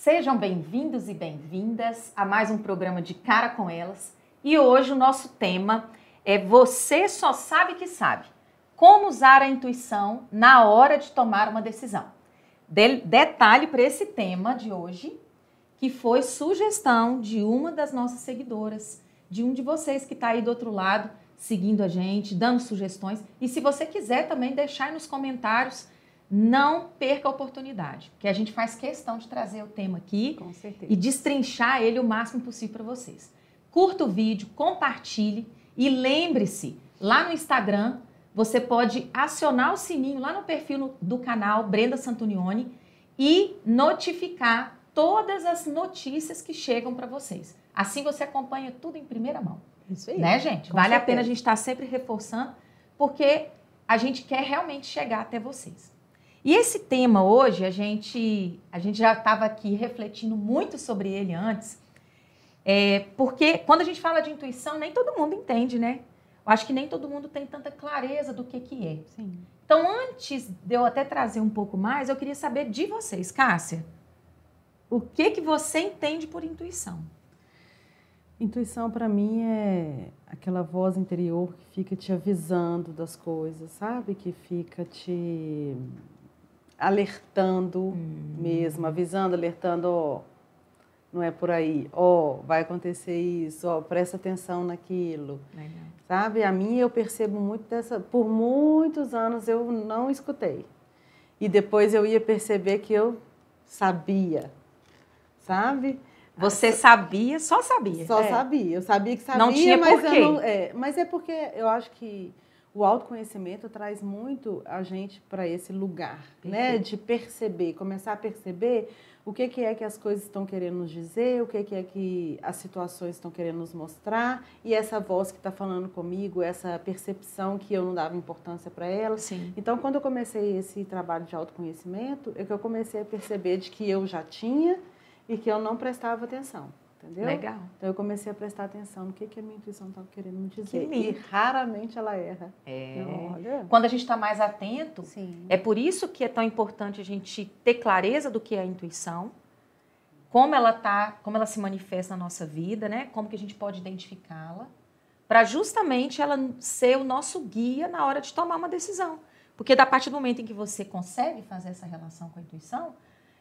Sejam bem-vindos e bem-vindas a mais um programa de Cara com Elas. E hoje o nosso tema é Você Só Sabe Que Sabe. Como usar a intuição na hora de tomar uma decisão. Detalhe para esse tema de hoje, que foi sugestão de uma das nossas seguidoras, de um de vocês que está aí do outro lado, seguindo a gente, dando sugestões. E se você quiser também deixar aí nos comentários, não perca a oportunidade, porque a gente faz questão de trazer o tema aqui e destrinchar ele o máximo possível para vocês. Curta o vídeo, compartilhe e lembre-se, lá no Instagram, você pode acionar o sininho lá no perfil do canal Brenda Santunioni e notificar todas as notícias que chegam para vocês. Assim você acompanha tudo em primeira mão. Isso aí. Né, gente? Vale a pena a gente estar sempre reforçando, porque a gente quer realmente chegar até vocês. E esse tema hoje, a gente já estava aqui refletindo muito sobre ele antes, porque quando a gente fala de intuição, nem todo mundo entende, né? Eu acho que nem todo mundo tem tanta clareza do que é. Sim. Então, antes de eu até trazer um pouco mais, eu queria saber de vocês. Cássia, o que você entende por intuição? Intuição, para mim, é aquela voz interior que fica te avisando das coisas, sabe? Que fica te alertando mesmo, avisando, alertando, ó, não é por aí, ó, vai acontecer isso, ó, presta atenção naquilo. Legal. Sabe? A mim eu percebo muito por muitos anos eu não escutei. E depois eu ia perceber que eu sabia, sabe? Você sabia, só sabia? Só sabia. Eu sabia que sabia, não tinha mas porquê. eu não... mas é porque eu acho que o autoconhecimento traz muito a gente para esse lugar, né? De perceber, começar a perceber o que é que as coisas estão querendo nos dizer, o que é que as situações estão querendo nos mostrar, e essa voz que está falando comigo, essa percepção que eu não dava importância para ela. Sim. Então, quando eu comecei esse trabalho de autoconhecimento, é que eu comecei a perceber de que eu já tinha e que eu não prestava atenção, entendeu? Legal. Então, eu comecei a prestar atenção no que a minha intuição estava querendo me dizer. Que E raramente ela erra. Olha. Quando a gente está mais atento, sim, é por isso que é tão importante a gente ter clareza do que é a intuição, como ela se manifesta na nossa vida, né? Como que a gente pode identificá-la, para justamente ela ser o nosso guia na hora de tomar uma decisão. Porque da partir do momento em que você consegue fazer essa relação com a intuição,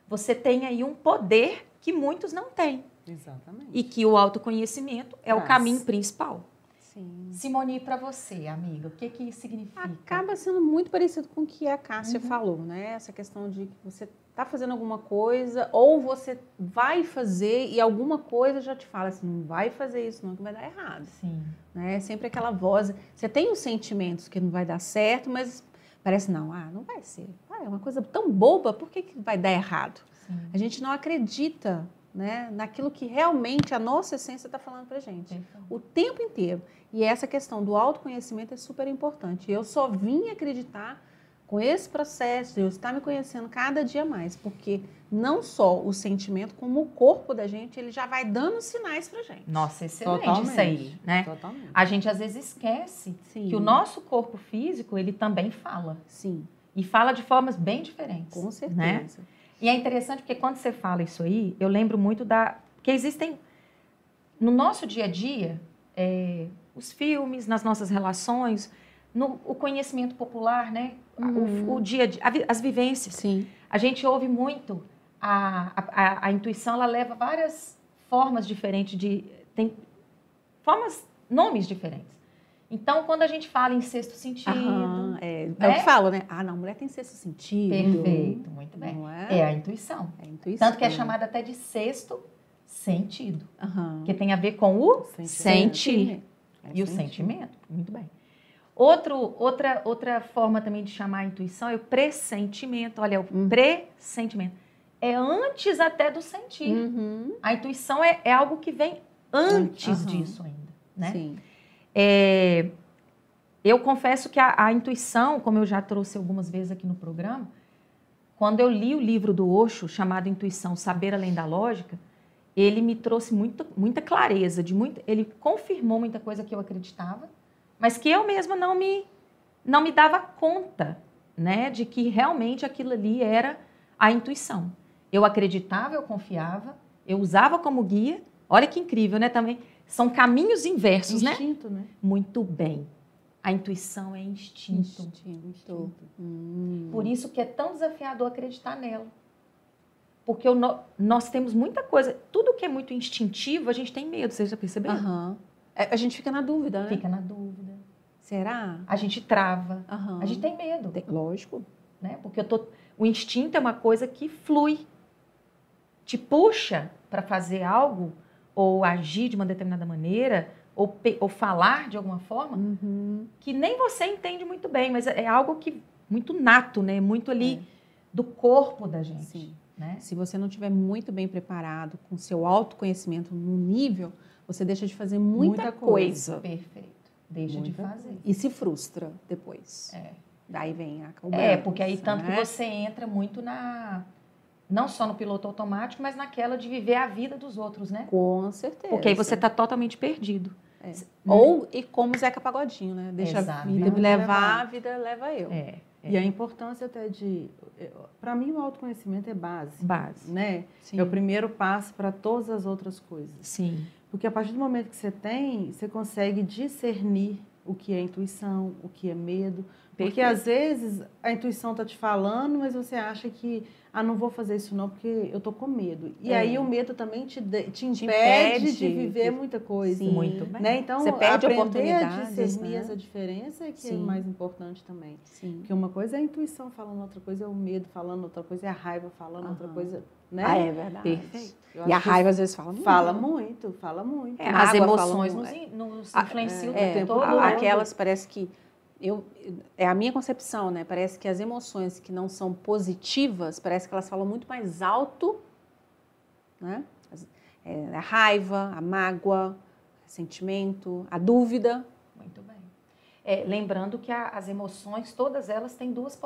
você tem aí um poder que muitos não têm. Exatamente. E que o autoconhecimento é o caminho principal. Sim. Simone, para você, amiga, o que isso significa? Acaba sendo muito parecido com o que a Cássia falou, né? Essa questão de que você está fazendo alguma coisa ou você vai fazer e alguma coisa já te fala assim, não vai fazer isso não, que vai dar errado. Sim. Né? Sempre aquela voz, você tem os sentimentos que não vai dar certo, mas parece, não vai ser. É uma coisa tão boba, por que vai dar errado? Sim. A gente não acredita, né, naquilo que realmente a nossa essência está falando para a gente. O tempo inteiro. E essa questão do autoconhecimento é super importante. Eu só vim acreditar com esse processo, eu estar me conhecendo cada dia mais, porque não só o sentimento, como o corpo da gente, ele já vai dando sinais pra gente. Nossa, excelente. Totalmente. Isso aí, né? Totalmente. A gente às vezes esquece que o nosso corpo físico, ele também fala. Sim. E fala de formas bem diferentes. Com certeza. Né? E é interessante porque quando você fala isso aí, eu lembro muito que existem, no nosso dia a dia, os filmes, nas nossas relações, o conhecimento popular, né? O dia a dia, as vivências. Sim. A gente ouve muito, a intuição, ela leva várias formas diferentes, tem nomes diferentes. Então, quando a gente fala em sexto sentido... é o que falo, né? Não, mulher tem sexto sentido. Perfeito, muito bem. Não É a intuição. É a intuição. Tanto que é chamada até de sexto sentido. Uhum. Que tem a ver com o sentir. E o sentimento. Muito bem. Outra forma também de chamar a intuição é o pressentimento. Olha, o pressentimento. É antes até do sentir. Uhum. A intuição é algo que vem antes disso ainda. Né? Sim. Eu confesso que a intuição, como eu já trouxe algumas vezes aqui no programa, quando eu li o livro do Osho, chamado Intuição, Saber Além da Lógica, ele me trouxe muita clareza, ele confirmou muita coisa que eu acreditava, mas que eu mesma não me dava conta, né, de que realmente aquilo ali era a intuição. eu acreditava, eu confiava, eu usava como guia. Olha que incrível, né? Também são caminhos inversos, Instinto, né? Muito bem. A intuição é instinto. Por isso que é tão desafiador acreditar nela. Porque nós temos muita coisa. Tudo que é muito instintivo, a gente tem medo. Você já percebeu? A gente fica na dúvida, né? Fica na dúvida. Será? A gente trava. A gente tem medo. Lógico. Né? Porque o instinto é uma coisa que flui. Te puxa para fazer algo, ou agir de uma determinada maneira, ou falar de alguma forma, que nem você entende muito bem, mas é algo que muito nato, né? Muito ali do corpo da gente. Sim. Né? Se você não estiver muito bem preparado, com seu autoconhecimento no nível, você deixa de fazer muita coisa. Perfeito. Deixa de fazer. E se frustra depois. Daí vem a porque aí tanto que você entra muito não só no piloto automático, mas naquela de viver a vida dos outros, né? Com certeza. Porque aí você está totalmente perdido. Ou, e como Zeca Pagodinho, né? Deixa a vida me levar, a vida leva eu. E a importância até para mim, o autoconhecimento é base. Né? Sim. É o primeiro passo para todas as outras coisas. Sim. Porque a partir do momento que você consegue discernir o que é intuição, o que é medo. Porque às vezes a intuição está te falando, mas você acha que não vou fazer isso não, porque eu tô com medo. E aí o medo também te impede de viver muita coisa. Sim. Muito bem. Né? Então, você perde aprender a oportunidades, discernir né? essa diferença é que é mais importante também. Sim. Porque uma coisa é a intuição falando, outra coisa é o medo falando, outra coisa é a raiva falando, outra coisa... Né? É verdade. Perfeito. E a raiva às vezes fala muito. Fala muito. As emoções nos influenciam o tempo todo. Aquelas parece que... é a minha concepção, né? Parece que as emoções que não são positivas, parece que elas falam muito mais alto, né? A raiva, a mágoa, o sentimento, a dúvida. Muito bem. Lembrando que as emoções, todas elas têm duas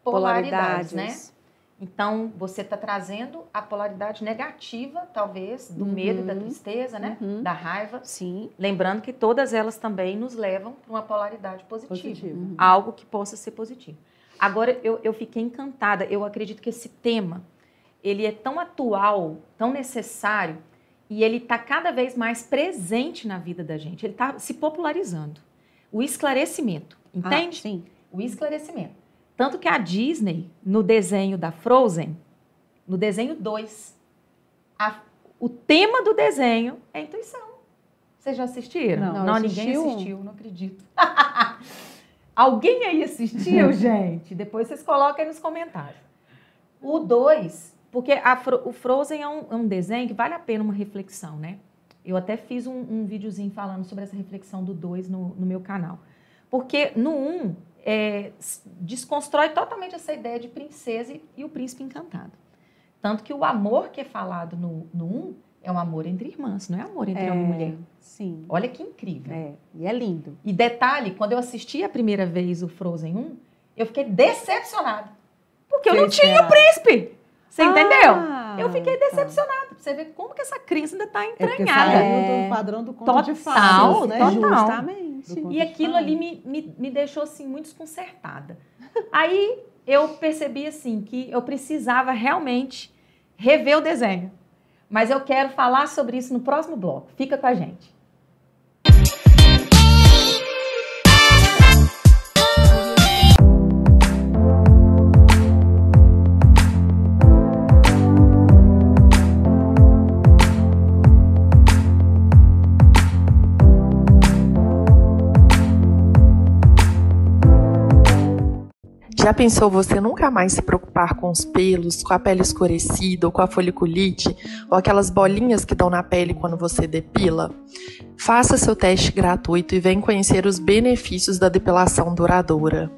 polaridades, né? Então, você está trazendo a polaridade negativa, talvez, do medo e da tristeza, né? Da raiva. Sim. Lembrando que todas elas também nos levam para uma polaridade positiva. Algo que possa ser positivo. Agora, eu fiquei encantada. Eu acredito que esse tema, ele é tão atual, tão necessário, e ele está cada vez mais presente na vida da gente. Ele está se popularizando. O esclarecimento, entende? Sim. O esclarecimento. Tanto que a Disney, no desenho da Frozen, no desenho 2, o tema do desenho é intuição. Vocês já assistiram? Não, ninguém assistiu, não acredito. Alguém aí assistiu, gente? Depois vocês coloquem aí nos comentários. O 2, porque o Frozen é um desenho que vale a pena uma reflexão, né? Eu até fiz um videozinho falando sobre essa reflexão do 2 no meu canal. Porque no 1... desconstrói totalmente essa ideia de princesa e o príncipe encantado. Tanto que o amor que é falado no 1 é um amor entre irmãs, não é amor entre homem e mulher. Sim. Olha que incrível. E é lindo. E detalhe, quando eu assisti a primeira vez o Frozen 1, eu fiquei decepcionada. Porque eu não tinha o príncipe. Você entendeu? Eu fiquei decepcionada. Pra você ver como que essa crise ainda está entranhada. Saiu do padrão do conto de fadas, né? Justamente. E aquilo ali me deixou assim muito desconcertada. Aí eu percebi assim que eu precisava realmente rever o desenho. Mas eu quero falar sobre isso no próximo bloco. Fica com a gente. Já pensou você nunca mais se preocupar com os pelos, com a pele escurecida ou com a foliculite, ou aquelas bolinhas que dão na pele quando você depila? Faça seu teste gratuito e venha conhecer os benefícios da depilação duradoura.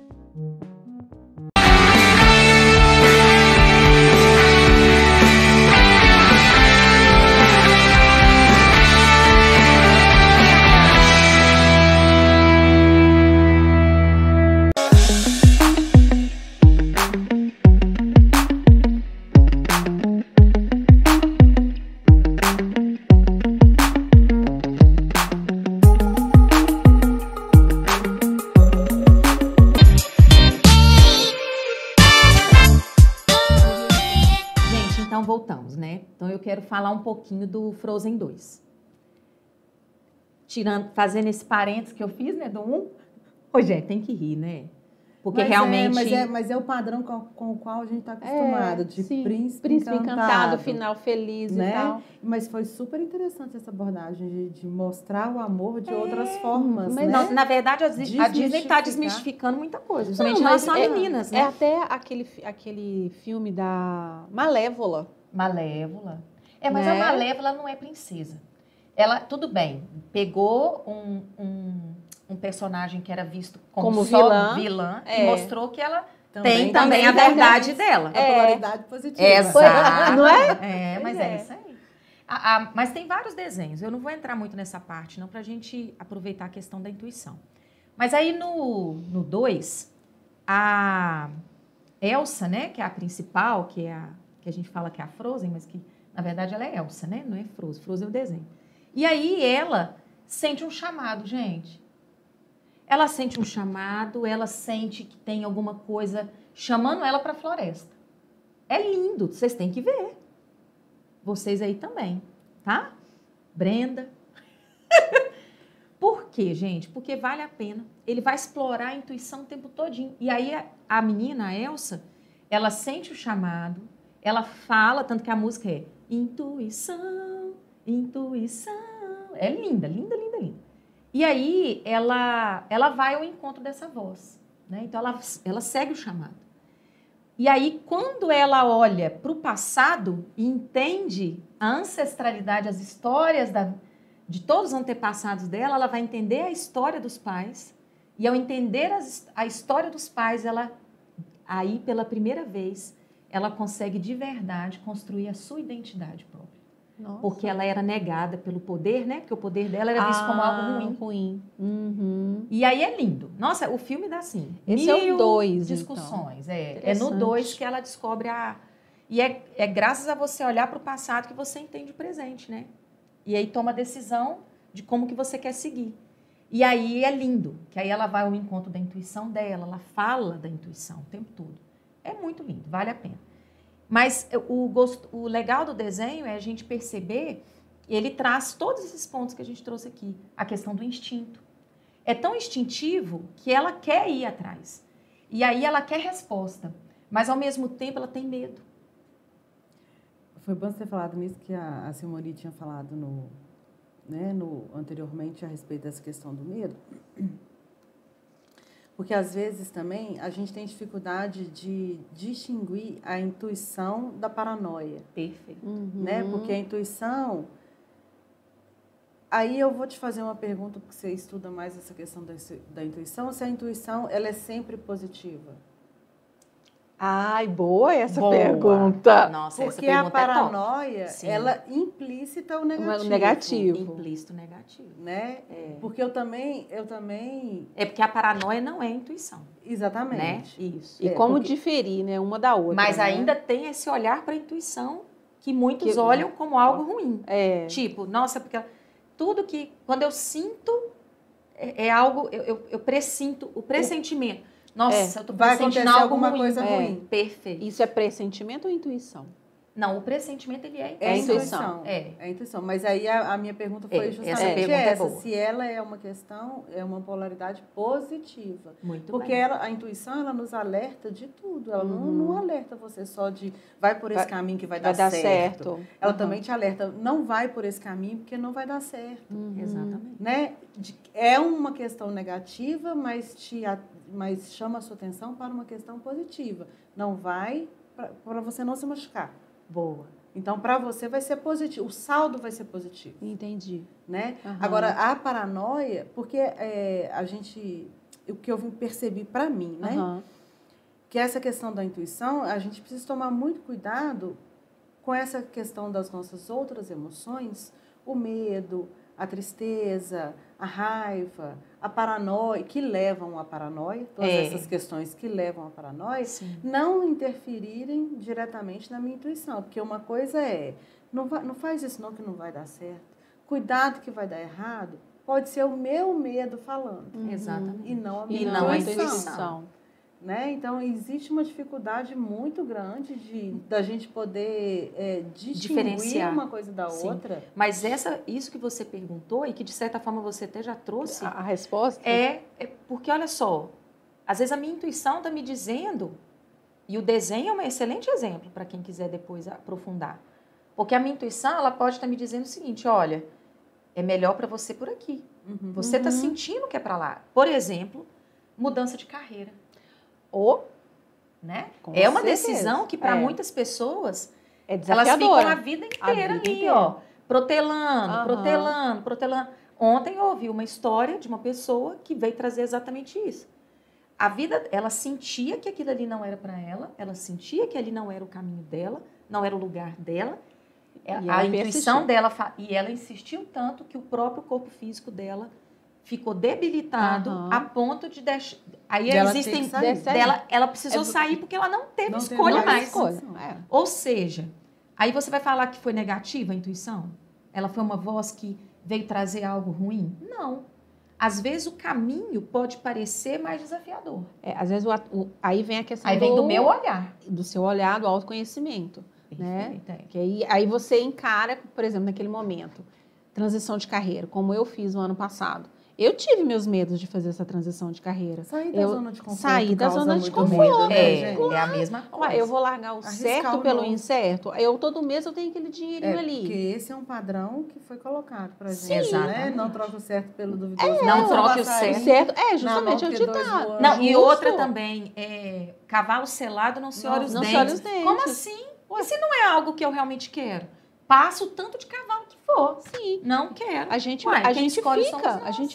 voltamos, né? Então eu quero falar um pouquinho do Frozen 2. Fazendo esse parênteses que eu fiz, né, do 1. Ô, gente, tem que rir, né? Porque realmente... Mas é o padrão com o qual a gente está acostumado, de sim. príncipe encantado, final feliz, né? e tal. Mas foi super interessante essa abordagem de mostrar o amor de outras formas, mas né? Na verdade, a Disney está desmistificando muita coisa, principalmente em Não, relação a mas meninas, É né? até aquele filme da Malévola. Malévola. Mas Né? a Malévola não é princesa. Ela, tudo bem, pegou um personagem que era visto como só vilã e mostrou que ela tem também a verdade dela. A polaridade positiva. Exato. Não é? Mas é isso aí. Mas tem vários desenhos. Eu não vou entrar muito nessa parte, não, para a gente aproveitar a questão da intuição. Mas aí no 2, a Elsa, né, que é a principal, que a gente fala que é a Frozen, mas que na verdade ela é Elsa, né? Não é Frozen. Frozen é o desenho. E aí ela sente um chamado, gente. Ela sente um chamado, ela sente que tem alguma coisa chamando ela para a floresta. É lindo, vocês têm que ver. Vocês aí também, tá? Brenda. Por quê, gente? Porque vale a pena. Ele vai explorar a intuição o tempo todinho. E aí a menina, a Elsa, ela sente o chamado, ela fala, tanto que a música é intuição, intuição. É linda, linda, linda, linda. E aí ela vai ao encontro dessa voz, né? Então ela segue o chamado. E aí quando ela olha para o passado e entende a ancestralidade, as histórias de todos os antepassados dela, ela vai entender a história dos pais. E ao entender a história dos pais, aí pela primeira vez, ela consegue de verdade construir a sua identidade própria. Nossa. Porque ela era negada pelo poder, né? Porque o poder dela era visto como algo ruim. Uhum. E aí é lindo. Nossa, o filme dá assim. Esse é o 2, discussões. Então. É no 2 que ela descobre E é graças a você olhar para o passado que você entende o presente, né? E aí toma a decisão de como que você quer seguir. E aí é lindo, que aí ela vai ao encontro da intuição dela, ela fala da intuição o tempo todo. É muito lindo, vale a pena. Mas o legal do desenho é a gente perceber, ele traz todos esses pontos que a gente trouxe aqui. A questão do instinto. É tão instintivo que ela quer ir atrás. E aí ela quer resposta. Mas, ao mesmo tempo, ela tem medo. Foi bom você ter falado nisso, que a Simone tinha falado anteriormente a respeito dessa questão do medo. Porque, às vezes, também, a gente tem dificuldade de distinguir a intuição da paranoia. Perfeito. Né? Porque a intuição... Aí eu vou te fazer uma pergunta, porque você estuda mais essa questão da intuição. Se a intuição ela é sempre positiva? Ai, boa essa pergunta. Nossa, porque essa a paranoia, Sim. ela implícita o negativo. O negativo. Implícito negativo. Né? Porque eu também... É porque a paranoia não é intuição. Exatamente. Né? Isso. E como diferir, né, uma da outra. Mas né? ainda tem esse olhar para a intuição que muitos olham como algo ruim. Tipo, nossa, porque tudo que... Quando eu sinto, é algo... Eu pressinto, o pressentimento. Nossa, eu tô pressentindo alguma ruim. coisa ruim. Perfeito. Isso é pressentimento ou intuição? Não, o pressentimento, ele é É intuição. É a intuição. Mas aí a minha pergunta foi justamente essa. Se ela é uma questão, é uma polaridade positiva. Muito porque bem. a intuição, ela nos alerta de tudo. Ela não alerta você só de vai por esse caminho que vai dar certo. Ela também te alerta, não vai por esse caminho porque não vai dar certo. Exatamente. Né? É uma questão negativa, mas chama a sua atenção para uma questão positiva. Não vai para você não se machucar. Boa. Então, para você vai ser positivo, o saldo vai ser positivo. Entendi. Né? Agora, a paranoia, porque o que eu percebi para mim, né? Que essa questão da intuição, a gente precisa tomar muito cuidado com essa questão das nossas outras emoções, o medo, a tristeza, a raiva, a paranoia, que levam à paranoia, todas essas questões que levam à paranoia, não interferirem diretamente na minha intuição. Porque uma coisa não faz isso não que não vai dar certo. Cuidado que vai dar errado, pode ser o meu medo falando. Exatamente. E não a minha intuição. né? Então, existe uma dificuldade muito grande da gente poder Diferenciar uma coisa da Sim. outra. Mas isso que você perguntou e que, de certa forma, você até já trouxe, A resposta? é porque, olha só, às vezes a minha intuição está me dizendo, e o desenho é um excelente exemplo para quem quiser depois aprofundar. Porque a minha intuição, ela pode estar me dizendo o seguinte, olha, é melhor para você por aqui. Você está sentindo que é para lá. Por exemplo, mudança de carreira. Né? É uma decisão que, para muitas pessoas, elas ficam a vida inteira ali, ó, protelando. Ontem eu ouvi uma história de uma pessoa que veio trazer exatamente isso. A vida, ela sentia que aquilo ali não era para ela sentia que ali não era o caminho dela, não era o lugar dela. A intuição dela, e ela insistiu tanto que o próprio corpo físico dela ficou debilitado a ponto de deixar. Aí existem ela precisou sair porque ela não teve escolha mais. Ou seja, aí você vai falar que foi negativa a intuição? Ela foi uma voz que veio trazer algo ruim? Não. Às vezes o caminho pode parecer mais desafiador. Às vezes aí vem a questão do meu olhar. Do seu olhar, do autoconhecimento. Né? Que aí você encara, por exemplo, naquele momento, transição de carreira, como eu fiz no ano passado. Eu tive meus medos de fazer essa transição de carreira. Sair da zona de conforto. Sair da zona de conforto. É a mesma coisa. Eu vou largar o certo pelo incerto. Todo mês eu tenho aquele dinheirinho ali. Porque esse é um padrão que foi colocado pra gente. Exatamente. Né? Não troca o certo pelo duvidoso. Não troque o certo. Justamente, é o ditado. Não, e outra também, cavalo selado não se olha os dentes. Como assim? E se não é algo que eu realmente quero? Passa o tanto de cavalo que for. Sim. Não quero. A gente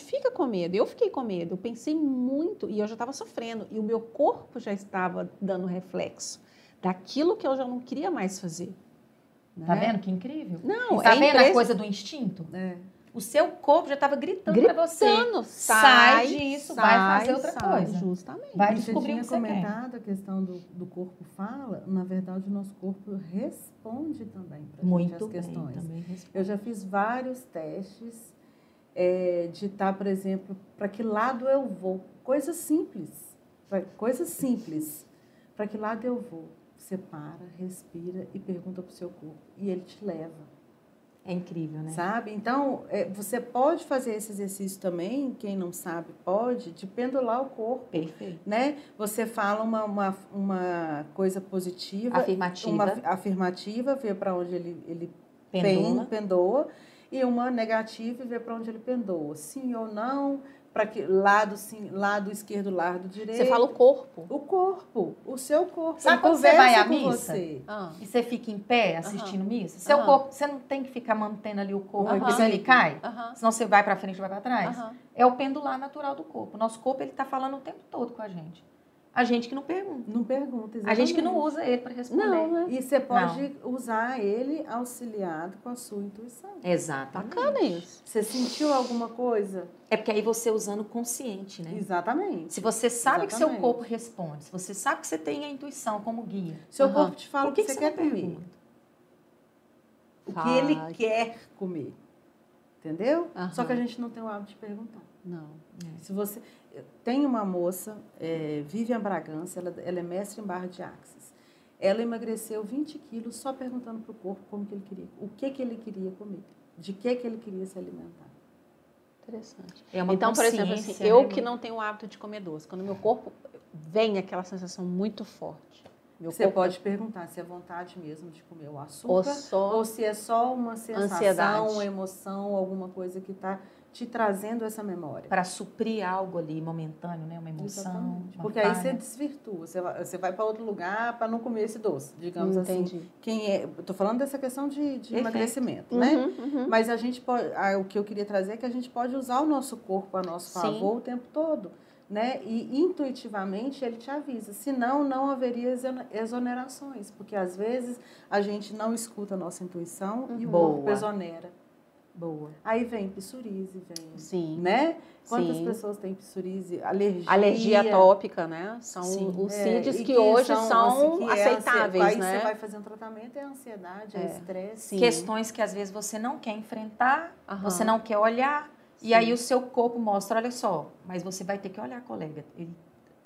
fica com medo. Eu fiquei com medo. Eu pensei muito e eu já estava sofrendo. E o meu corpo já estava dando reflexo daquilo que eu já não queria mais fazer. Né? Tá vendo que incrível? Não, tá vendo a coisa do instinto? O seu corpo já estava gritando para você. Sai disso, vai fazer outra coisa. Justamente. Vai descobrir o que você quer. Você tinha comentado a questão do corpo fala. Na verdade, o nosso corpo responde também para as questões. Eu já fiz vários testes de estar, por exemplo, para que lado eu vou. Coisas simples. Para que lado eu vou? Você para, respira e pergunta para o seu corpo. E ele te leva. É incrível, né? Sabe? Então, você pode fazer esse exercício também, quem não sabe pode, de pendular o corpo. Perfeito. Né? Você fala uma coisa positiva. Afirmativa, vê para onde ele pendoa. E uma negativa e vê para onde ele pendoa. Sim ou não, para que lado sim, lado esquerdo, lado direito. Você fala o corpo. O corpo, o seu corpo. Sabe quando você vai à missa e você fica em pé assistindo missa? Seu corpo, você não tem que ficar mantendo ali o corpo, porque senão ele cai, senão você vai para frente e vai para trás. É o pendular natural do corpo. O nosso corpo, ele está falando o tempo todo com a gente. A gente que não pergunta. Não pergunta, exatamente. A gente que não usa ele para responder. Não. E você pode usar ele auxiliado com a sua intuição. Exatamente. Bacana isso. Você sentiu alguma coisa? É porque aí você usando consciente, né? Exatamente. Se você sabe que seu corpo responde, se você sabe que você tem a intuição como guia. Seu corpo te fala o que você quer comer. O que ele quer comer. Entendeu? Só que a gente não tem o hábito de perguntar. Não. Se você... Tem uma moça, Vivian Bragança, ela é mestre em barra de axis. Ela emagreceu 20 quilos só perguntando para o corpo como que ele queria, o que ele queria comer, de que ele queria se alimentar. Interessante. Então, por exemplo, assim, eu que não tenho o hábito de comer doce, quando meu corpo vem aquela sensação muito forte. Você pode perguntar se é vontade mesmo de comer o açúcar ou se é só uma sensação, uma emoção, alguma coisa que está te trazendo essa memória. Para suprir algo ali momentâneo, né? Uma emoção. Porque aí você desvirtua, você vai para outro lugar para não comer esse doce, digamos assim. Estou falando dessa questão de emagrecimento, né? Mas a gente pode, o que eu queria trazer é que a gente pode usar o nosso corpo a nosso favor o tempo todo. Né? E intuitivamente ele te avisa, senão não haveria exonerações, porque às vezes a gente não escuta a nossa intuição e o corpo exonera. Boa. Aí vem psoríase, Sim. Né? Quantas pessoas têm psoríase? Alergia atópica, né? São os CIDs que hoje são aceitáveis, aí né? Aí você vai fazer um tratamento, é ansiedade, é estresse. Questões que às vezes você não quer enfrentar, você não quer olhar. E aí o seu corpo mostra, olha só, mas você vai ter que olhar, colega.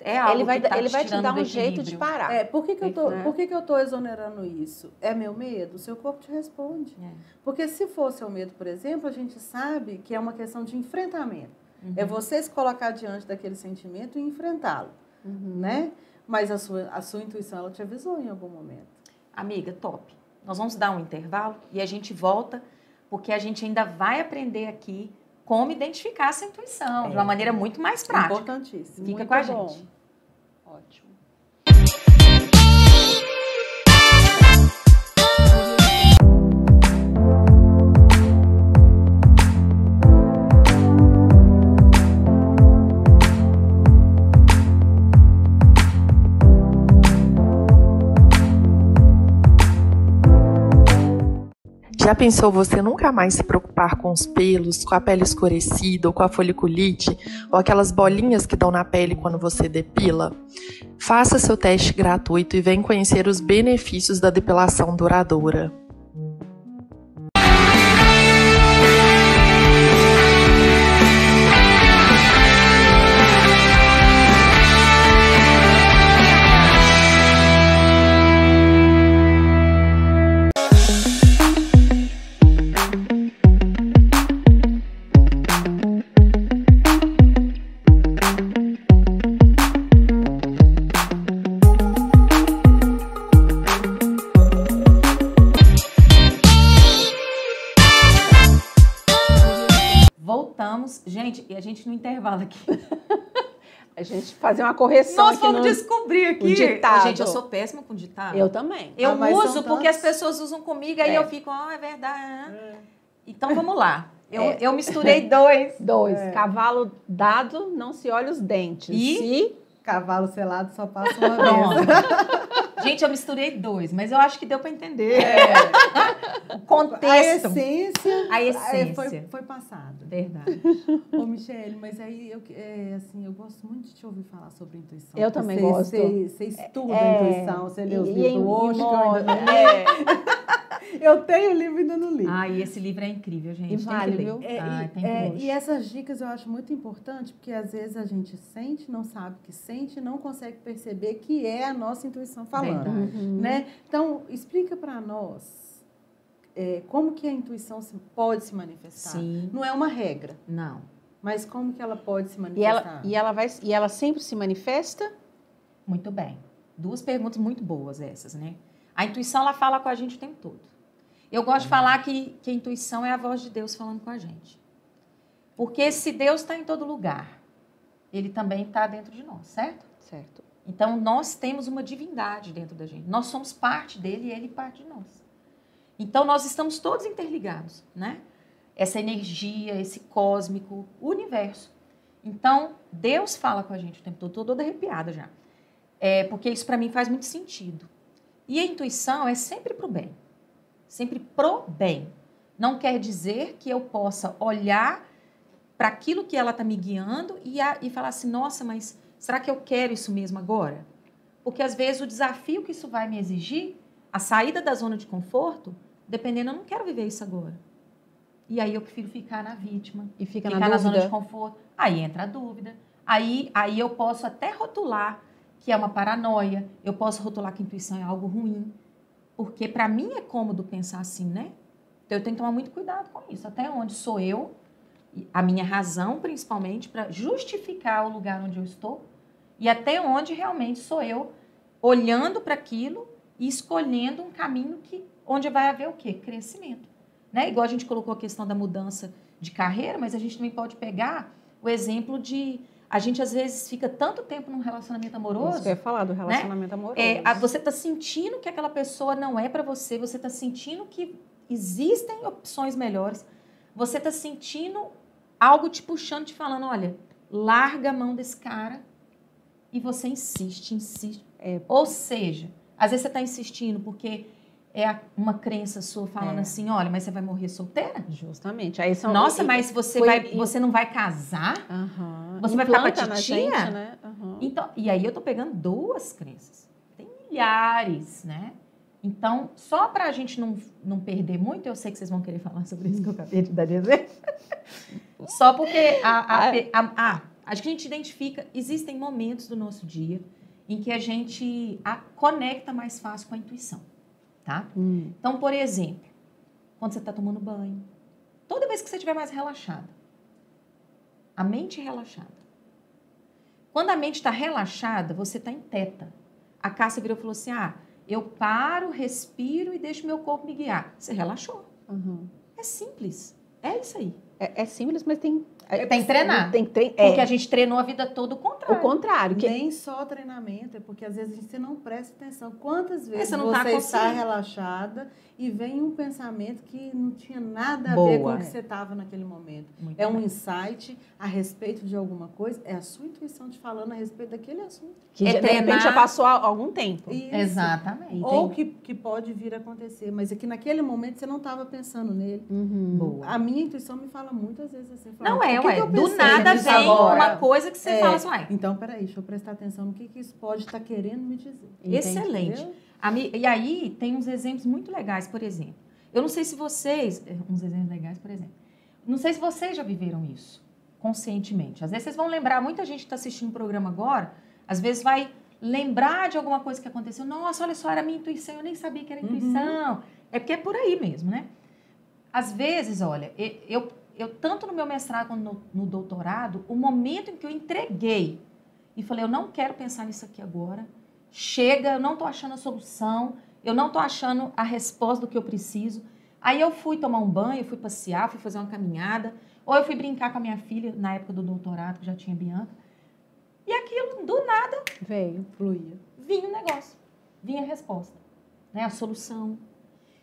é algo ele vai que tá te tirando dar do um jeito de equilíbrio. parar. Por que que eu tô exonerando isso? É meu medo? O seu corpo te responde. Porque se for seu medo, por exemplo, a gente sabe que é uma questão de enfrentamento. É você se colocar diante daquele sentimento e enfrentá-lo, né? Mas a sua intuição, ela te avisou em algum momento. Amiga, top. Nós vamos dar um intervalo e a gente volta, porque a gente ainda vai aprender aqui como identificar essa intuição de uma maneira muito mais prática. Importantíssimo. Fica Muito com a bom. gente. Ótimo. Já pensou você nunca mais se preocupar com os pelos, com a pele escurecida ou com a foliculite, ou aquelas bolinhas que dão na pele quando você depila? Faça seu teste gratuito e venha conhecer os benefícios da depilação duradoura. Voltamos. Gente, e a gente no intervalo aqui. A gente fazer uma correção Nós aqui vamos no descobrir aqui. o ditado. Gente, eu sou péssima com ditado. Eu também. Eu mas uso são porque tantos. as pessoas usam comigo, aí eu fico, é verdade. Então vamos lá. É. Eu misturei dois. 2. Cavalo dado, não se olha os dentes. E? Cavalo selado só passa uma Pronto. vez. Gente, eu misturei dois, mas eu acho que deu para entender. O A contexto. essência, A essência. foi passada. Verdade. Ô, Michele, mas aí eu gosto muito de te ouvir falar sobre intuição. Eu porque também gosto. Você estuda a intuição, você lê os E livros do Osho, que eu ainda não li. é, Eu tenho o livro e ainda não li. Ai, esse livro é incrível, gente. E Tem vale, que ler. viu? Ai, tem que ler. E essas dicas eu acho muito importante, porque às vezes a gente sente, não sabe que sente, não consegue perceber que é a nossa intuição falando. Verdade. Né? Então, explica para nós como que a intuição pode se manifestar. Sim. Não é uma regra, Não. mas como que ela pode se e, manifestar? e ela sempre se manifesta? Muito bem. Duas perguntas muito boas essas, né? A intuição, ela fala com a gente o tempo todo. Eu gosto de falar que a intuição é a voz de Deus falando com a gente. Porque se Deus está em todo lugar, Ele também está dentro de nós, certo? Certo. Então, nós temos uma divindade dentro da gente. Nós somos parte dele e ele parte de nós. Então, nós estamos todos interligados, né? Essa energia, esse cósmico, o universo. Então, Deus fala com a gente o tempo todo. Estou toda arrepiada já. Porque isso, para mim, faz muito sentido. E a intuição é sempre pro bem. Sempre pro bem. Não quer dizer que eu possa olhar para aquilo que ela está me guiando e falar assim, nossa, mas será que eu quero isso mesmo agora? Porque, às vezes, o desafio que isso vai me exigir, a saída da zona de conforto, dependendo, eu não quero viver isso agora. E aí eu prefiro ficar na vítima. E ficar na zona de conforto. Aí entra a dúvida. Aí eu posso até rotular que é uma paranoia. Eu posso rotular que a intuição é algo ruim. Porque, para mim, é cômodo pensar assim, né? Então, eu tenho que tomar muito cuidado com isso. Até onde sou eu, a minha razão, principalmente, para justificar o lugar onde eu estou, e até onde realmente sou eu olhando para aquilo e escolhendo um caminho onde vai haver o quê? Crescimento. Né? Igual a gente colocou a questão da mudança de carreira, mas a gente também pode pegar o exemplo de... A gente, às vezes, fica tanto tempo num relacionamento amoroso... Isso que eu ia falar do relacionamento amoroso. Você está sentindo que aquela pessoa não é para você, você está sentindo que existem opções melhores, você está sentindo algo te puxando, te falando, olha, larga a mão desse cara e você insiste. Ou seja, às vezes você está insistindo porque uma crença sua falando assim, olha, mas você vai morrer solteira? Justamente. Aí são, nossa, mas você não vai casar? Você vai ficar pra titia? Né? Então, e aí eu tô pegando duas crenças. Tem milhares, né? Então, só pra gente não perder muito, eu sei que vocês vão querer falar sobre isso que eu acabei de dar de exemplo. Só porque Acho que a gente identifica, existem momentos do nosso dia em que a gente conecta mais fácil com a intuição, tá? Então, por exemplo, quando você está tomando banho, toda vez que você estiver mais relaxada, a mente relaxada. Quando a mente está relaxada, você está em teta. A Cássia virou e falou assim, eu paro, respiro e deixo meu corpo me guiar. Você relaxou. É simples. É isso aí. É simples, mas tem que treinar. Porque a gente treinou a vida toda o contrário. O contrário. Nem só treinamento, é porque às vezes você não presta atenção. Quantas vezes você não você tá está relaxada e vem um pensamento que não tinha nada a ver com o que você estava naquele momento. Muito é um bem. insight a respeito de alguma coisa, é a sua intuição te falando a respeito daquele assunto. Que É de repente já passou algum tempo. Isso. Exatamente. Ou que pode vir a acontecer, mas é que naquele momento você não estava pensando nele. Boa. A minha intuição me fala muitas vezes assim. Fala, Não "O que ué. que eu Do pensei nada nisso vem agora?" uma coisa que você fala assim, uai. Então, peraí, deixa eu prestar atenção no que isso pode estar querendo me dizer. Excelente. Entendeu? E aí tem uns exemplos muito legais, por exemplo. Eu não sei se vocês... Uns exemplos legais, por exemplo. Não sei se vocês já viveram isso conscientemente. Às vezes vocês vão lembrar, muita gente que está assistindo o programa agora, às vezes vai lembrar de alguma coisa que aconteceu. Nossa, olha só, era minha intuição, eu nem sabia que era intuição. É porque é por aí mesmo, né? Às vezes, olha, eu tanto no meu mestrado quanto no doutorado, o momento em que eu entreguei e falei, eu não quero pensar nisso aqui agora, chega, eu não estou achando a solução, eu não estou achando a resposta do que eu preciso. Aí eu fui tomar um banho, fui passear, fui fazer uma caminhada, ou eu fui brincar com a minha filha, na época do doutorado, que já tinha Bianca, e aquilo, do nada, Veio. Fluía. vinha o negócio, vinha a resposta, né? A solução.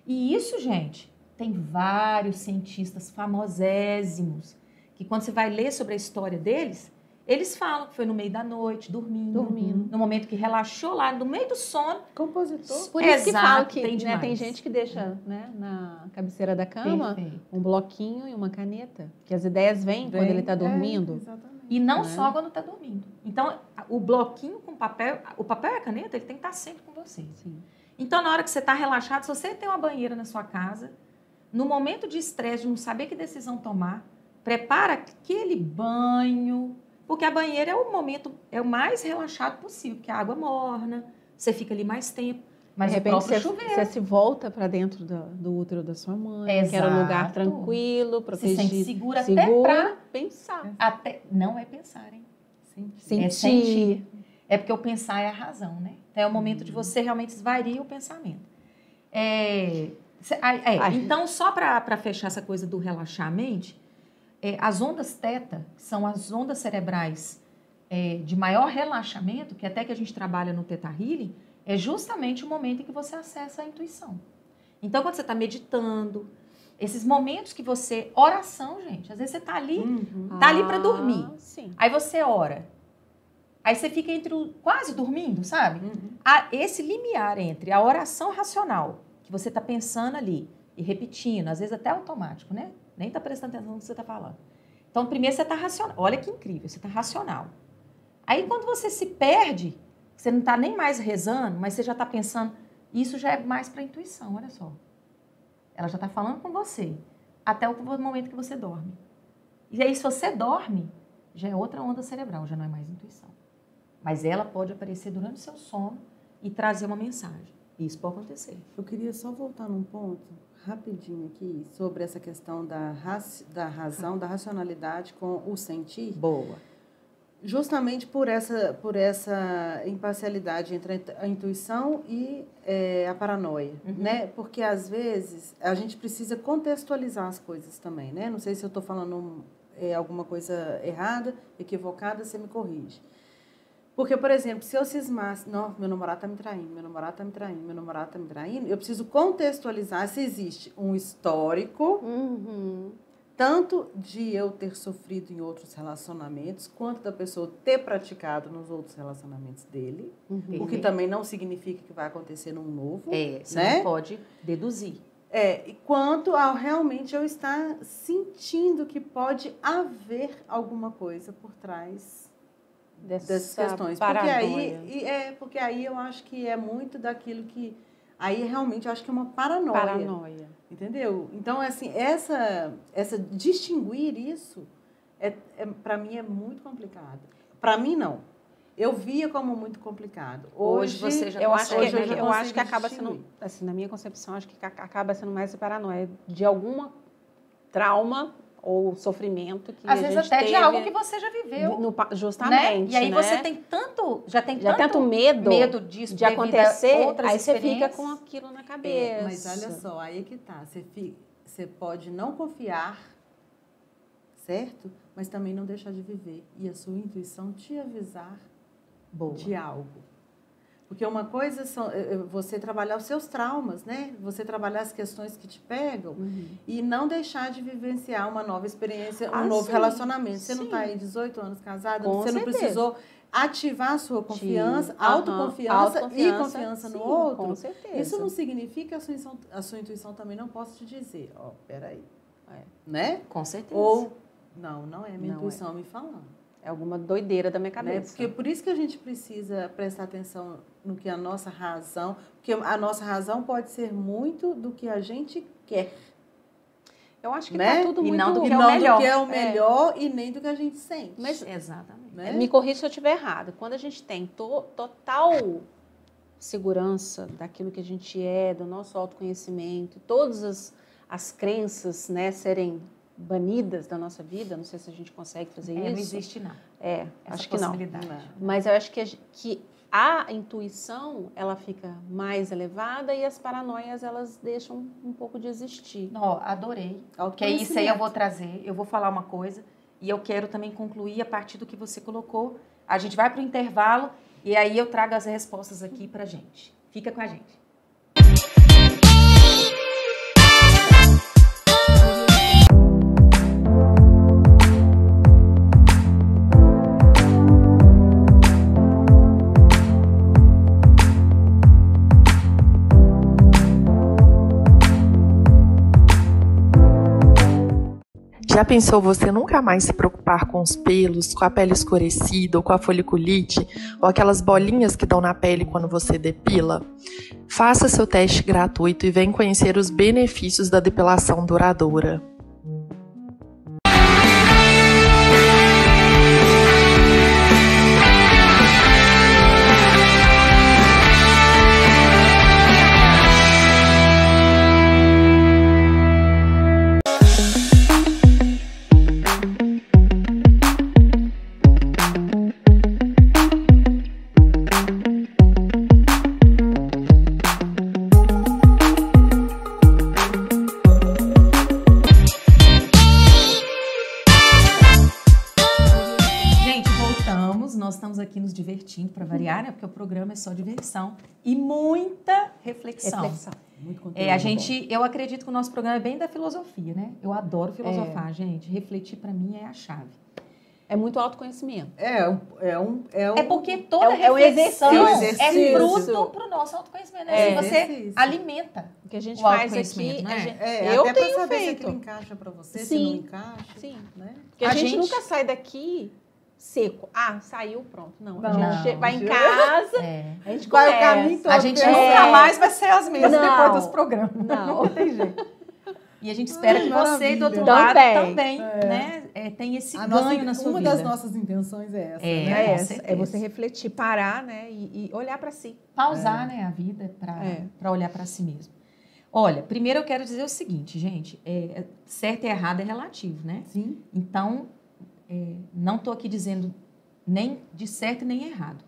E isso, gente, tem vários cientistas famosésimos, que quando você vai ler sobre a história deles, eles falam que foi no meio da noite, dormindo. No momento que relaxou lá, no meio do sono. Compositor. Por isso que Exato, falo que tem né, demais. tem gente que deixa na cabeceira da cama Perfeito. um bloquinho e uma caneta. Que as ideias vêm quando ele está dormindo. Exatamente. E não Né? só quando está dormindo. Então, o bloquinho com papel, o papel e a caneta, ele tem que estar sempre com você. Sim. Então, na hora que você está relaxado, se você tem uma banheira na sua casa, no momento de estresse, de não saber que decisão tomar, prepara aquele banho, porque a banheira é o momento, é o mais relaxado possível, porque a água morna, você fica ali mais tempo, mas de o repente próprio você, chuveiro. você se volta para dentro do útero da sua mãe, que era um lugar Exato. tranquilo, Se protegido, sente segura seguro, até pra... pensar. Não é pensar, hein? Sentir. É sentir. É porque o pensar é a razão, né? Então, é o momento de você realmente esvair o pensamento. Então, só para fechar essa coisa do relaxar a mente, as ondas teta, que são as ondas cerebrais de maior relaxamento, que até que a gente trabalha no Theta Healing, é justamente o momento em que você acessa a intuição. Então, quando você está meditando, esses momentos que você... Oração, gente. Às vezes você está ali, tá ali para dormir. Sim. Aí você ora. Aí você fica quase dormindo, sabe? Esse limiar entre a oração racional, que você está pensando ali e repetindo, às vezes até automático, né? Nem está prestando atenção no que você está falando. Então, primeiro você está racional. Olha que incrível, você está racional. Aí, quando você se perde, você não está nem mais rezando, mas você já está pensando, isso já é mais para a intuição, olha só. Ela já está falando com você, até o momento que você dorme. E aí, se você dorme, já é outra onda cerebral, já não é mais intuição. Mas ela pode aparecer durante o seu sono e trazer uma mensagem. Isso pode acontecer. Eu queria só voltar num ponto, rapidinho aqui, sobre essa questão da razão, da racionalidade com o sentir. Boa. Justamente por essa imparcialidade entre a intuição e a paranoia, né? Porque, às vezes, a gente precisa contextualizar as coisas também, né? Não sei se eu estou falando alguma coisa errada, equivocada, você me corrige. Porque, por exemplo, se eu cismasse, não, meu namorado está me traindo, meu namorado está me traindo, meu namorado está me traindo, eu preciso contextualizar se existe um histórico, tanto de eu ter sofrido em outros relacionamentos, quanto da pessoa ter praticado nos outros relacionamentos dele, o que também não significa que vai acontecer num novo. Você né? não pode deduzir. E quanto ao realmente eu estar sentindo que pode haver alguma coisa por trás dessas questões. Porque aí eu acho que é muito daquilo que... Aí realmente eu acho que é uma paranoia. Entendeu? Então, assim, essa distinguir isso Para mim é muito complicado. Para mim, não. Eu via como muito complicado. Hoje você já eu acho consegue. eu acho que acaba sendo, assim, na minha concepção, acho que acaba sendo mais paranoia de alguma trauma ou sofrimento que às a vezes gente até teve de algo que você já viveu. Justamente. Né? E aí né? você tem tanto, já tem tanto medo disso de acontecer, outras aí você fica experiências. com aquilo na cabeça. Mas olha só, aí é que tá. Você pode não confiar, certo? Mas também não deixar de viver. E a sua intuição te avisar de algo. Porque uma coisa são você trabalhar os seus traumas, né? Você trabalhar as questões que te pegam e não deixar de vivenciar uma nova experiência, um novo relacionamento. Você não está aí 18 anos casada, você não precisou ativar a sua confiança, autoconfiança e confiança no outro. Com certeza. Isso não significa que a sua intuição também não possa te dizer, ó, peraí, né? Com certeza. Ou, não é minha intuição me falando. É alguma doideira da minha cabeça. Né? Porque por isso que a gente precisa prestar atenção no que a nossa razão... Porque a nossa razão pode ser muito do que a gente quer. Eu acho que né? tá tudo muito... E não do que e é o não melhor. do que é o melhor e nem do que a gente sente. Mas, exatamente. Né? Me corrija se eu estiver errado. Quando a gente tem total segurança daquilo que a gente é, do nosso autoconhecimento, todas as crenças, né, serem banidas da nossa vida, não sei se a gente consegue fazer isso. Não existe, não. Acho que não. Não. Mas eu acho que a intuição, ela fica mais elevada e as paranoias, elas deixam um pouco de existir. Não, adorei. Que é isso aí eu vou trazer, eu vou falar uma coisa e eu quero também concluir a partir do que você colocou. A gente vai para o intervalo e aí eu trago as respostas aqui pra gente. Fica com a gente. Já pensou você nunca mais se preocupar com os pelos, com a pele escurecida ou com a foliculite, ou aquelas bolinhas que dão na pele quando você depila? Faça seu teste gratuito e venha conhecer os benefícios da depilação duradoura. Aqui nos divertindo para variar, né? Porque o programa é só diversão e muita reflexão. Muito conteúdo eu acredito que o nosso programa é bem da filosofia, né? Eu adoro filosofar, gente. Refletir para mim é a chave. É muito autoconhecimento. É porque toda reflexão é fruto para o nosso autoconhecimento. Né? Você alimenta o que a gente o faz aqui. Né? Eu até tenho saber feito. Se aquilo encaixa para você, Sim. se não encaixa. Sim. Né? Porque a gente nunca sai daqui seco. Saiu, pronto. Não, a gente vai em casa, a gente vai o caminho todo. A gente nunca mais vai ser as mesmas depois dos programas. Não tem jeito. E a gente espera que você do outro também. lado também né, tenha esse ganho na sua vida. Uma das nossas intenções é essa. Né? É você refletir, parar, né, e olhar para si. Pausar né, a vida para olhar para si mesmo. Olha, primeiro eu quero dizer o seguinte, gente. Certo e errado é relativo, né? Sim. Então... não estou aqui dizendo nem de certo nem errado.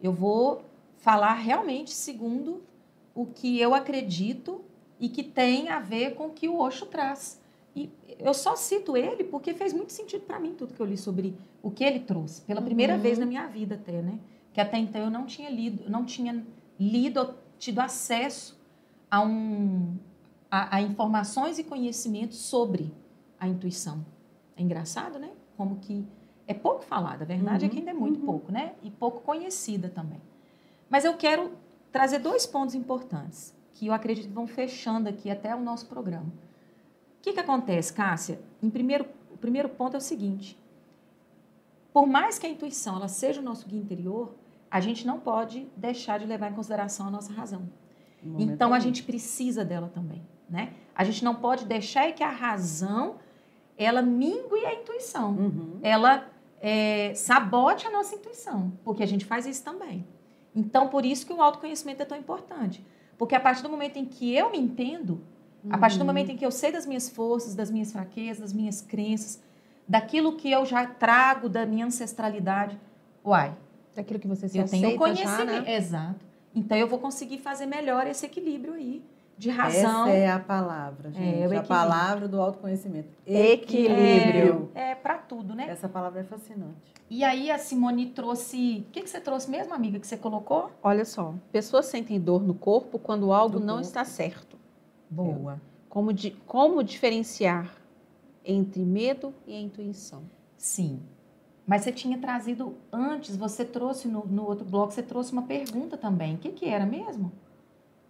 Eu vou falar realmente segundo o que eu acredito e que tem a ver com o que o Osho traz. E eu só cito ele porque fez muito sentido para mim tudo que eu li sobre o que ele trouxe. Pela primeira vez na minha vida até, né? Que até então eu não tinha lido ou tido acesso a informações e conhecimentos sobre a intuição. É engraçado, né? Como que é pouco falada, a verdade é que ainda é muito pouco, né? E pouco conhecida também. Mas eu quero trazer 2 pontos importantes, que eu acredito que vão fechando aqui até o nosso programa. O que acontece, Cássia? O primeiro ponto é o seguinte, por mais que a intuição ela seja o nosso guia interior, a gente não pode deixar de levar em consideração a nossa razão. Então, a gente precisa dela também, né? A gente não pode deixar que a razão ela mingue a intuição. Uhum. Ela sabote a nossa intuição, porque a gente faz isso também. Então, por isso que o autoconhecimento é tão importante. Porque a partir do momento em que eu me entendo, a partir do momento em que eu sei das minhas forças, das minhas fraquezas, das minhas crenças, daquilo que eu já trago da minha ancestralidade, Daquilo que você se eu aceita tenho conhecimento. já, né? Exato. Então, eu vou conseguir fazer melhor esse equilíbrio aí, de razão. Essa é a palavra, gente. o A equilíbrio. palavra do autoconhecimento. Equilíbrio. É para tudo, né? Essa palavra é fascinante. E aí, a Simone trouxe... O que você trouxe mesmo, amiga, que você colocou? Olha só, pessoas sentem dor no corpo quando algo No não corpo. está certo. Boa. Como diferenciar entre medo e a intuição? Sim. Mas você tinha trazido antes, você trouxe no outro bloco, você trouxe uma pergunta também. O que era mesmo?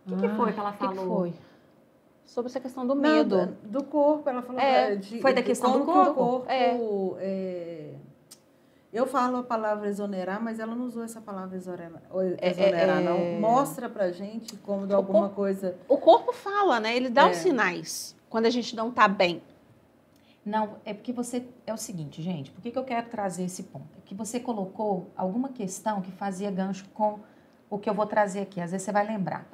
O que foi que ela falou? O que foi? Sobre essa questão do Não, medo. do corpo, ela falou foi da questão do como que o corpo? Eu falo a palavra exonerar, mas ela não usou essa palavra exonerar, não. Mostra pra gente como de alguma coisa... O corpo fala, né? Ele dá os sinais quando a gente não tá bem. Não, é porque você... É o seguinte, gente, por que eu quero trazer esse ponto? É que você colocou alguma questão que fazia gancho com o que eu vou trazer aqui. Às vezes você vai lembrar.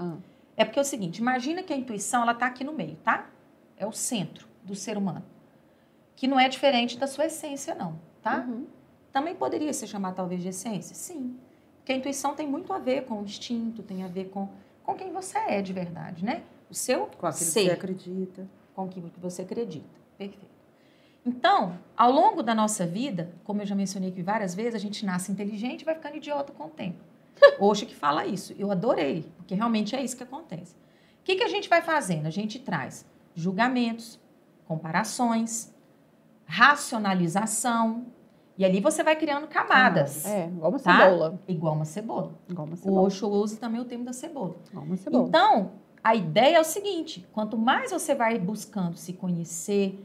É porque é o seguinte, imagina que a intuição, ela tá aqui no meio, tá? É o centro do ser humano. Que não é diferente da sua essência, não, tá? Uhum. Também poderia se chamar, talvez, de essência? Sim. Porque a intuição tem muito a ver com o instinto, tem a ver com quem você é de verdade, né? O seu Com aquilo ser. que você acredita. Com aquilo que você acredita. Perfeito. Então, ao longo da nossa vida, como eu já mencionei aqui várias vezes, a gente nasce inteligente e vai ficando idiota com o tempo. Osho que fala isso. Eu adorei, porque realmente é isso que acontece. O que a gente vai fazendo? A gente traz julgamentos, comparações, racionalização, e ali você vai criando camadas. Igual uma tá? cebola. Igual uma cebola. Igual uma O cebola. Osho usa também o termo da cebola. Igual uma cebola. Então, a ideia é o seguinte, quanto mais você vai buscando se conhecer,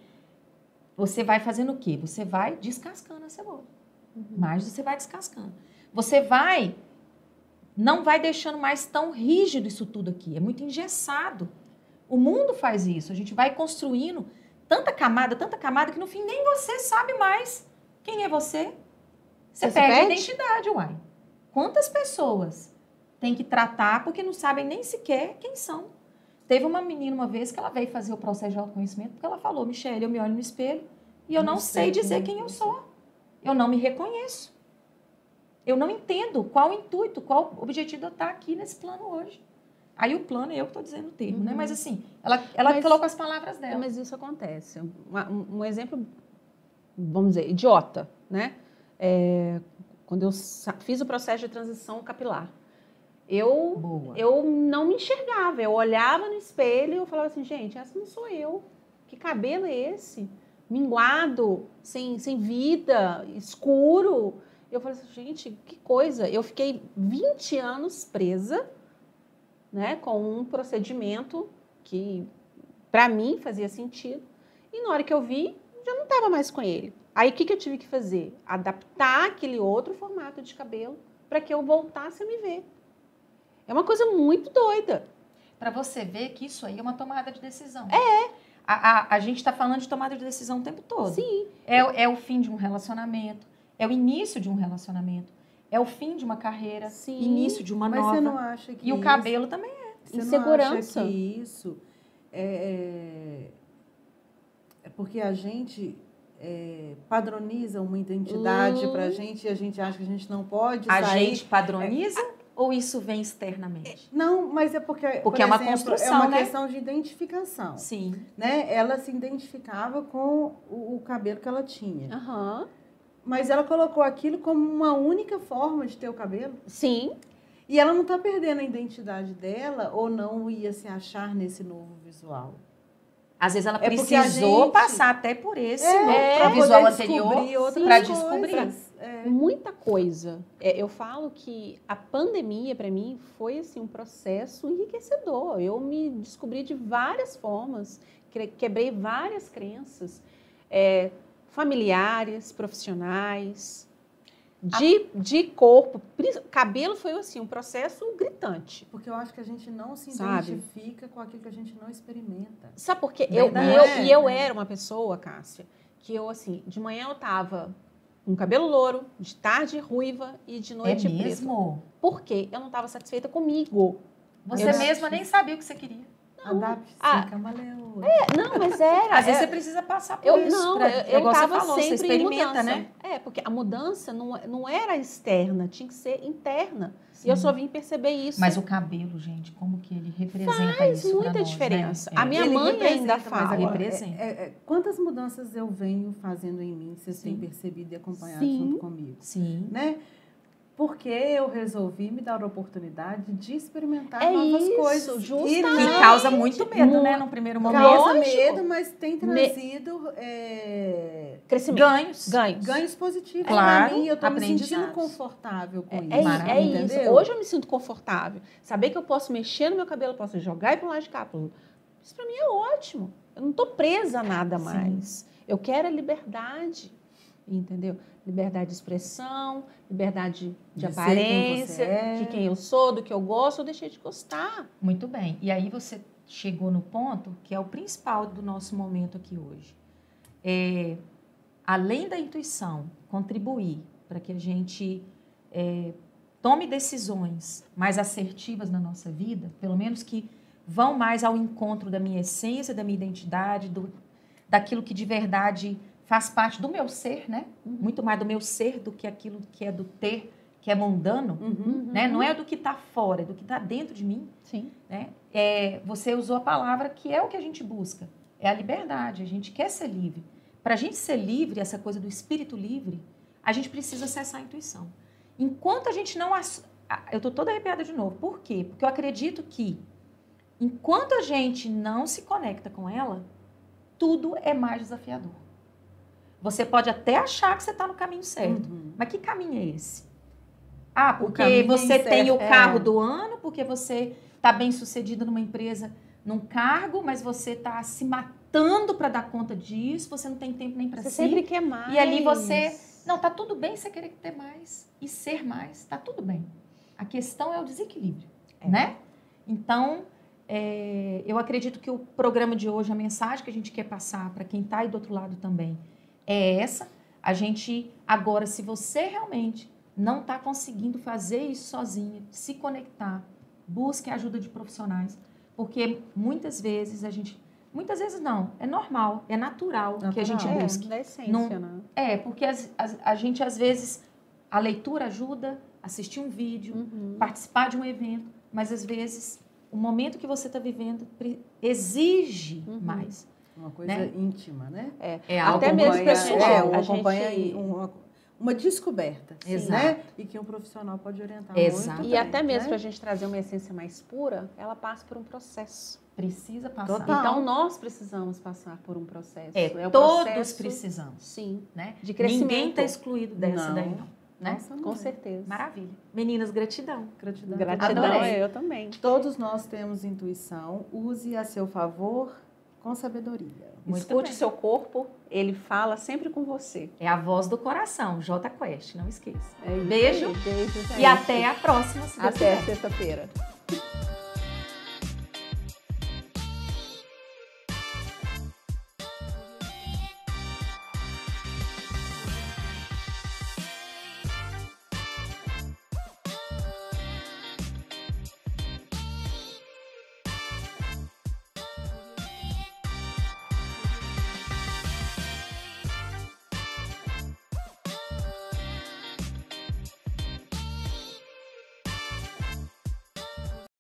você vai fazendo o quê? Você vai descascando a cebola. Mais você vai descascando. Você não vai deixando mais tão rígido isso tudo aqui. É muito engessado. O mundo faz isso. A gente vai construindo tanta camada, que no fim nem você sabe mais quem é você. Você perde a identidade, uai. Quantas pessoas tem que tratar porque não sabem nem sequer quem são? Teve uma menina uma vez que ela veio fazer o processo de autoconhecimento porque ela falou, Michele, eu me olho no espelho e eu não sei dizer quem eu sou. Eu não me reconheço. Eu não entendo qual o intuito, qual o objetivo de eu estar aqui nesse plano hoje. Aí o plano é eu que estou dizendo o termo, né? Mas assim, ela falou com as palavras dela. Mas isso acontece. Um exemplo, vamos dizer, idiota, né? Quando eu fiz o processo de transição capilar, eu não me enxergava. Eu olhava no espelho e eu falava assim, gente, essa não sou eu. Que cabelo é esse? Minguado, sem vida, escuro. Eu falei assim, gente, que coisa. Eu fiquei 20 anos presa, né, com um procedimento que, para mim, fazia sentido. E na hora que eu vi, já não estava mais com ele. Aí, o que eu tive que fazer? Adaptar aquele outro formato de cabelo para que eu voltasse a me ver. É uma coisa muito doida. Para você ver que isso aí é uma tomada de decisão. A gente está falando de tomada de decisão o tempo todo. Sim. É o fim de um relacionamento, é o início de um relacionamento, é o fim de uma carreira, Sim. início de uma Mas nova. você não acha que E o cabelo também é. Você Insegurança. não acha que isso é porque a gente padroniza uma identidade pra gente e a gente acha que a gente não pode A sair. gente padroniza ou isso vem externamente? Não, mas é porque por é uma exemplo, construção, é uma né? questão de identificação. Sim. Né? Ela se identificava com o cabelo que ela tinha. Aham. Mas ela colocou aquilo como uma única forma de ter o cabelo. Sim. E ela não está perdendo a identidade dela ou não ia se achar nesse novo visual. Às vezes ela É porque precisou a gente- passar até por esse pra visual poder anterior descobrir outras para coisas. descobrir. Muita coisa. Eu falo que a pandemia, para mim, foi assim, um processo enriquecedor. Eu me descobri de várias formas, quebrei várias crenças, familiares, profissionais, de corpo. Cabelo foi assim, um processo gritante. Porque eu acho que a gente não se Sabe? identifica com aquilo que a gente não experimenta. Sabe por quê? Verdade. Eu era uma pessoa, Cássia, que eu, assim, de manhã eu tava com cabelo louro, de tarde ruiva e de noite É preto. mesmo? Por quê? Eu não estava satisfeita comigo. Você mesma nem sabia o que você queria. Camaleão. Não, mas era. Às vezes você precisa passar por eu isso. não, pra, eu igual você estava falou, você sempre em experimenta, mudança. né? Porque a mudança não era externa, tinha que ser interna. Sim. E eu só vim perceber isso. Mas o cabelo, gente, como que ele representa faz isso muita pra nós, diferença. Né? A minha mãe ainda fala. Quantas mudanças eu venho fazendo em mim, vocês têm percebido e acompanhado junto comigo? Sim. Né? Porque eu resolvi me dar a oportunidade de experimentar novas coisas. Justamente. Que causa muito medo, né? No primeiro momento. Causa medo, mas tem trazido crescimento. Ganhos positivos. Claro. Pra mim, eu tô me sentindo confortável com isso. É isso. Hoje eu me sinto confortável. Saber que eu posso mexer no meu cabelo, posso jogar e para um lado de cá. Isso para mim é ótimo. Eu não tô presa a nada mais. Eu quero a liberdade. Entendeu? Liberdade de expressão, liberdade de aparência, de quem eu sou, do que eu gosto, eu deixei de gostar. Muito bem. E aí você chegou no ponto que é o principal do nosso momento aqui hoje. Além da intuição, contribuir para que a gente tome decisões mais assertivas na nossa vida, pelo menos que vão mais ao encontro da minha essência, da minha identidade, daquilo que de verdade faz parte do meu ser, né? Muito mais do meu ser do que aquilo que é do ter, que é mundano, né? Não é do que está fora, é do que está dentro de mim. Sim. Né? Você usou a palavra que é o que a gente busca, é a liberdade, a gente quer ser livre. Para a gente ser livre, essa coisa do espírito livre, a gente precisa acessar a intuição. Enquanto a gente não... Eu estou toda arrepiada de novo. Por quê? Porque eu acredito que enquanto a gente não se conecta com ela, tudo é mais desafiador. Você pode até achar que você está no caminho certo. Mas que caminho é esse? Porque você tem o carro do ano, porque você está bem sucedido numa empresa, num cargo, mas você está se matando para dar conta disso, você não tem tempo nem para si. Você sempre quer mais. E ali você... Não, tá tudo bem você querer ter mais e ser mais. Tá tudo bem. A questão é o desequilíbrio, né? Então, eu acredito que o programa de hoje, a mensagem que a gente quer passar para quem está aí do outro lado também, é essa. A gente, agora, se você realmente não está conseguindo fazer isso sozinha, se conectar, busque a ajuda de profissionais, porque muitas vezes muitas vezes não, é normal, é natural que a gente busque. Da essência, né? Porque a gente, às vezes, a leitura ajuda, assistir um vídeo, participar de um evento, mas, às vezes, o momento que você está vivendo exige mais. Uma coisa íntima, né? Até mesmo pessoal. Uma descoberta, né? E que um profissional pode orientar muito. E até mesmo para a gente trazer uma essência mais pura, ela passa por um processo. Precisa passar. Total. Então, nós precisamos passar por um processo. Todos precisamos. Sim. Né? De crescimento. Ninguém está excluído dessa daí, não. Né? Nossa, com certeza. Maravilha. Meninas, gratidão. Gratidão, eu também. Todos nós temos intuição, use a seu favor com sabedoria. Escute seu corpo, ele fala sempre com você. É a voz do coração, J Quest, não esqueça. Beijo. E até a próxima. Até sexta-feira.